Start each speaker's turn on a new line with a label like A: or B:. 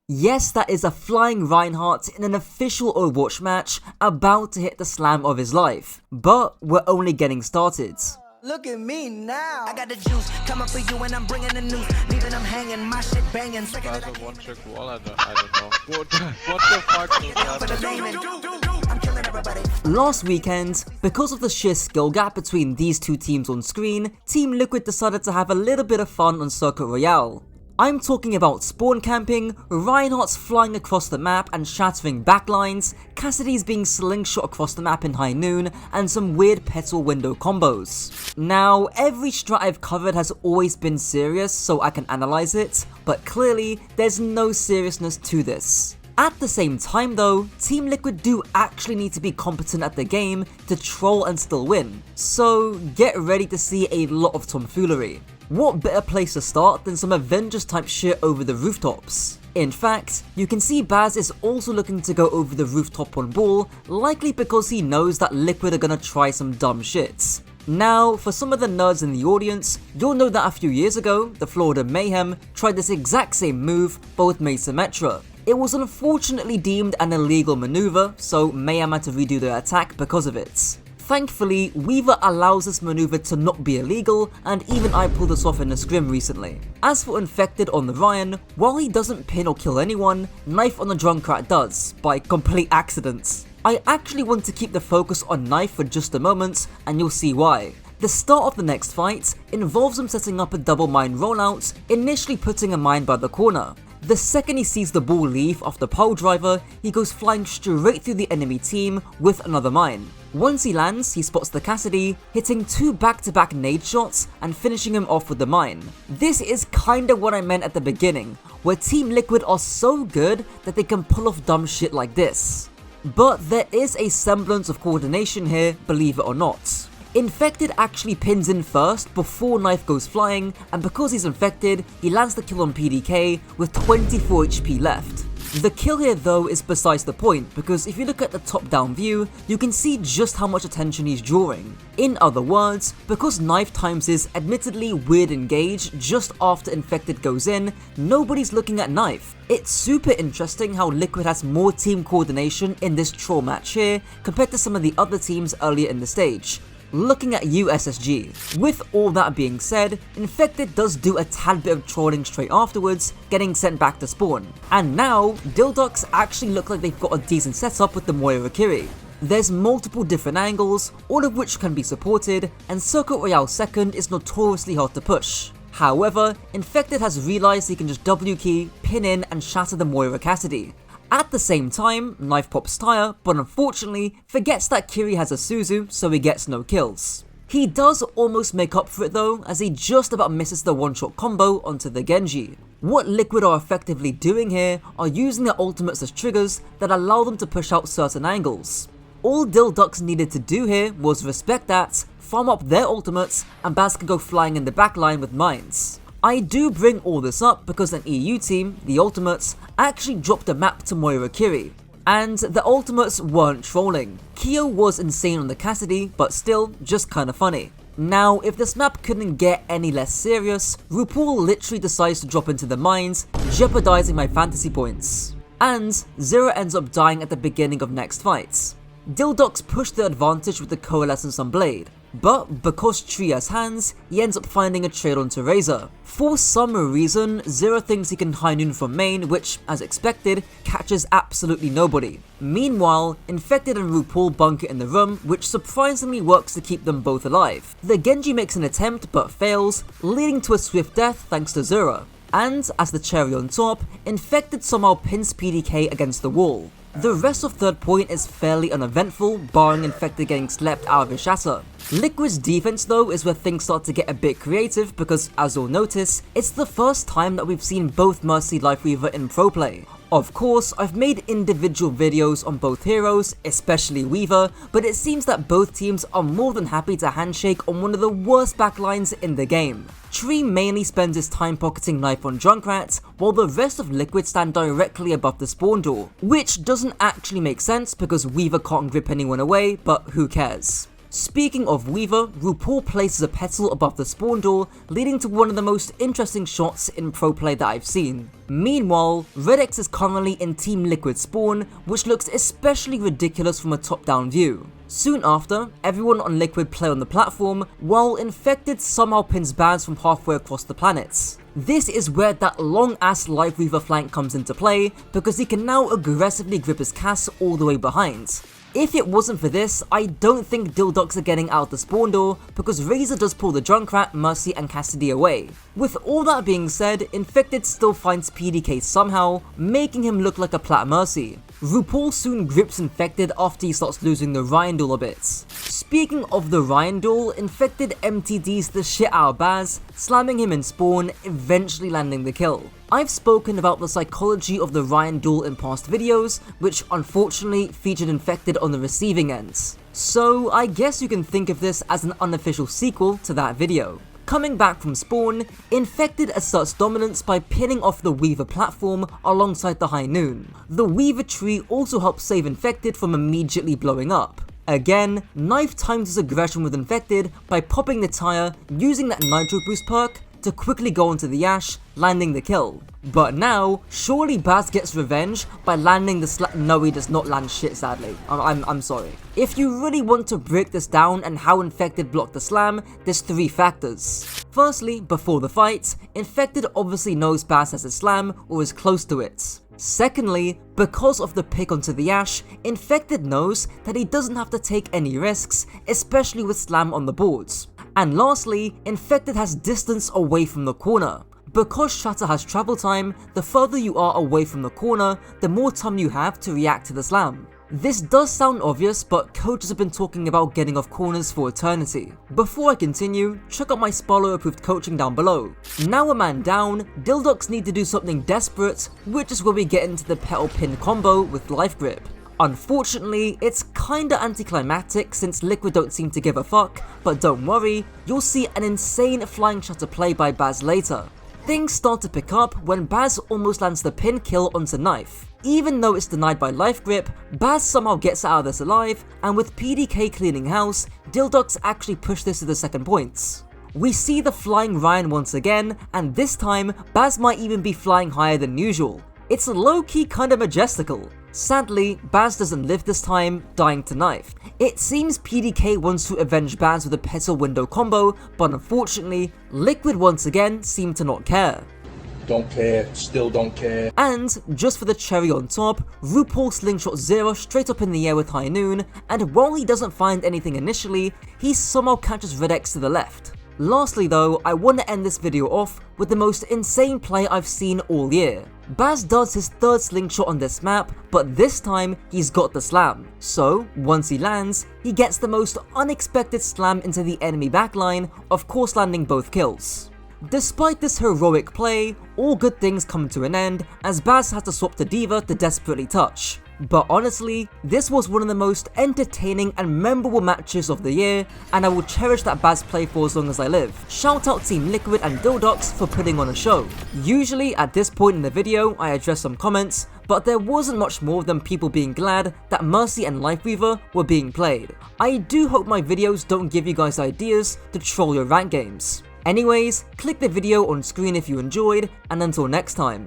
A: Yes, that is a Flying Reinhardt in an official Overwatch match about to hit the slam of his life. But we're only getting started.
B: Look at me now. I got the juice. Come up for you and I'm bringing the news. Leaving them hanging, my shit banging.
C: That's a one-trick wall. I don't know. What the fuck was that?
B: I'm killing everybody.
A: Last weekend, because of the sheer skill gap between these two teams on screen, Team Liquid decided to have a little bit of fun on Circuit Royale. I'm talking about spawn camping, Reinhardt's flying across the map and shattering backlines, Cassidy's being slingshot across the map in high noon, and some weird petal window combos. Now, every strat I've covered has always been serious so I can analyze it, but clearly there's no seriousness to this. At the same time though, Team Liquid do actually need to be competent at the game to troll and still win, so get ready to see a lot of tomfoolery. What better place to start than some Avengers type shit over the rooftops? In fact, you can see Baz is also looking to go over the rooftop on ball, likely because he knows that Liquid are gonna try some dumb shits. Now, for some of the nerds in the audience, you'll know that a few years ago, the Florida Mayhem tried this exact same move, but with Mesa Metra. It was unfortunately deemed an illegal maneuver, so Mayhem had to redo their attack because of it. Thankfully, Weaver allows this maneuver to not be illegal, and even I pulled this off in a scrim recently. As for Infected on the Rein, while he doesn't pin or kill anyone, Knife on the Junkrat does, by complete accident. I actually want to keep the focus on Knife for just a moment, and you'll see why. The start of the next fight involves him setting up a double mine rollout, initially putting a mine by the corner. The second he sees the ball leave off the pole driver, he goes flying straight through the enemy team with another mine. Once he lands, he spots the Cassidy, hitting 2 back-to-back nade shots and finishing him off with the mine. This is kinda what I meant at the beginning, where Team Liquid are so good that they can pull off dumb shit like this. But there is a semblance of coordination here, believe it or not. Infected actually pins in first before Knife goes flying, and because he's infected, he lands the kill on PDK with 24 HP left. The kill here though is besides the point, because if you look at the top down view, you can see just how much attention he's drawing. In other words, because Knife times his admittedly weird engage just after Infected goes in, nobody's looking at Knife. It's super interesting how Liquid has more team coordination in this troll match here compared to some of the other teams earlier in the stage. Looking at you, SSG. With all that being said, Infected does do a tad bit of trolling straight afterwards, getting sent back to spawn. And now, Dhillducks actually look like they've got a decent setup with the Moira Kiri. There's multiple different angles, all of which can be supported, and Circuit Royale second is notoriously hard to push. However, Infected has realised he can just W key, pin in and shatter the Moira Cassidy. At the same time, Knife pops tire, but unfortunately forgets that Kiri has a Suzu, so he gets no kills. He does almost make up for it though, as he just about misses the one-shot combo onto the Genji. What Liquid are effectively doing here are using their ultimates as triggers that allow them to push out certain angles. All Dhillducks needed to do here was respect that, farm up their ultimates, and Baz can go flying in the backline with mines. I do bring all this up because an EU team, the Ultimates, actually dropped a map to Moira Kiri. And the Ultimates weren't trolling. Kyo was insane on the Cassidy, but still, just kinda funny. Now, if this map couldn't get any less serious, RuPaul literally decides to drop into the mines, jeopardizing my fantasy points. And Zero ends up dying at the beginning of next fight. Dhillducks push the advantage with the Coalescence on Blade, but because Tree has hands, he ends up finding a trade onto Razor. For some reason, Zero thinks he can high noon from main, which, as expected, catches absolutely nobody. Meanwhile, Infected and RuPaul bunker in the room, which surprisingly works to keep them both alive. The Genji makes an attempt but fails, leading to a swift death thanks to Zero. And, as the cherry on top, Infected somehow pins PDK against the wall. The rest of third point is fairly uneventful, barring Infected getting slept out of his shatter. Liquid's defense though is where things start to get a bit creative because, as you'll notice, it's the first time that we've seen both Mercy Lifeweaver in pro play. Of course, I've made individual videos on both heroes, especially Weaver, but it seems that both teams are more than happy to handshake on one of the worst backlines in the game. Tree mainly spends his time pocketing Knife on Junkrat, while the rest of Liquid stand directly above the spawn door, which doesn't actually make sense because Weaver can't grip anyone away, but who cares. Speaking of Weaver, RuPaul places a petal above the spawn door, leading to one of the most interesting shots in pro play that I've seen. Meanwhile, Redx is currently in Team Liquid spawn, which looks especially ridiculous from a top-down view. Soon after, everyone on Liquid play on the platform, while Infected somehow pins Baz from halfway across the planets. This is where that long-ass Lifeweaver flank comes into play, because he can now aggressively grip his Cass all the way behind. If it wasn't for this, I don't think Dhillducks are getting out the spawn door, because Razor does pull the Junkrat, Mercy and Cassidy away. With all that being said, Infected still finds PDK somehow, making him look like a Plat Mercy. RuPaul soon grips Infected after he starts losing the Rein duel a bit. Speaking of the Rein duel, Infected MTDs the shit out of Baz, slamming him in spawn, eventually landing the kill. I've spoken about the psychology of the Rein duel in past videos, which unfortunately featured Infected on the receiving end. So I guess you can think of this as an unofficial sequel to that video. Coming back from spawn, Infected asserts dominance by pinning off the Weaver platform alongside the High Noon. The Weaver tree also helps save Infected from immediately blowing up. Again, Knife times his aggression with Infected by popping the tire, using that Nitro Boost perk to quickly go onto the Ash, landing the kill. But now, surely Baz gets revenge by landing the no, he does not land shit, sadly. I'm sorry. If you really want to break this down and how Infected blocked the slam, there's 3 factors. Firstly, before the fight, Infected obviously knows Baz has a slam or is close to it. Secondly, because of the pick onto the Ash, Infected knows that he doesn't have to take any risks, especially with slam on the boards. And lastly, Infected has distance away from the corner. Because Shatter has travel time, the further you are away from the corner, the more time you have to react to the slam. This does sound obvious, but coaches have been talking about getting off corners for eternity. Before I continue, check out my Sparlow approved coaching down below. Now a man down, Dhillducks need to do something desperate, which is where we get into the petal pin combo with Life Grip. Unfortunately, it's kinda anticlimactic since Liquid don't seem to give a fuck, but don't worry, you'll see an insane flying shatter play by Baz later. Things start to pick up when Baz almost lands the pin kill onto Knife. Even though it's denied by Life Grip, Baz somehow gets out of this alive, and with PDK cleaning house, Dhillducks actually push this to the second points. We see the Flying Rein once again, and this time, Baz might even be flying higher than usual. It's low-key kinda majestical. Sadly, Baz doesn't live this time, dying to Knife. It seems PDK wants to avenge Baz with a petal window combo, but unfortunately, Liquid once again seem to not care.
D: Don't care, still don't care.
A: And, just for the cherry on top, RuPaul slingshot Zero straight up in the air with High Noon, and while he doesn't find anything initially, he somehow catches Redx to the left. Lastly though, I want to end this video off with the most insane play I've seen all year. Baz does his 3rd slingshot on this map, but this time he's got the slam. So, once he lands, he gets the most unexpected slam into the enemy backline, of course landing both kills. Despite this heroic play, all good things come to an end as Baz has to swap to D.Va to desperately touch. But honestly, this was one of the most entertaining and memorable matches of the year, and I will cherish that Baz play for as long as I live. Shout out Team Liquid and Dhillducks for putting on a show. Usually at this point in the video I address some comments, but there wasn't much more than people being glad that Mercy and Lifeweaver were being played. I do hope my videos don't give you guys ideas to troll your rank games. Anyways, click the video on screen if you enjoyed, and until next time.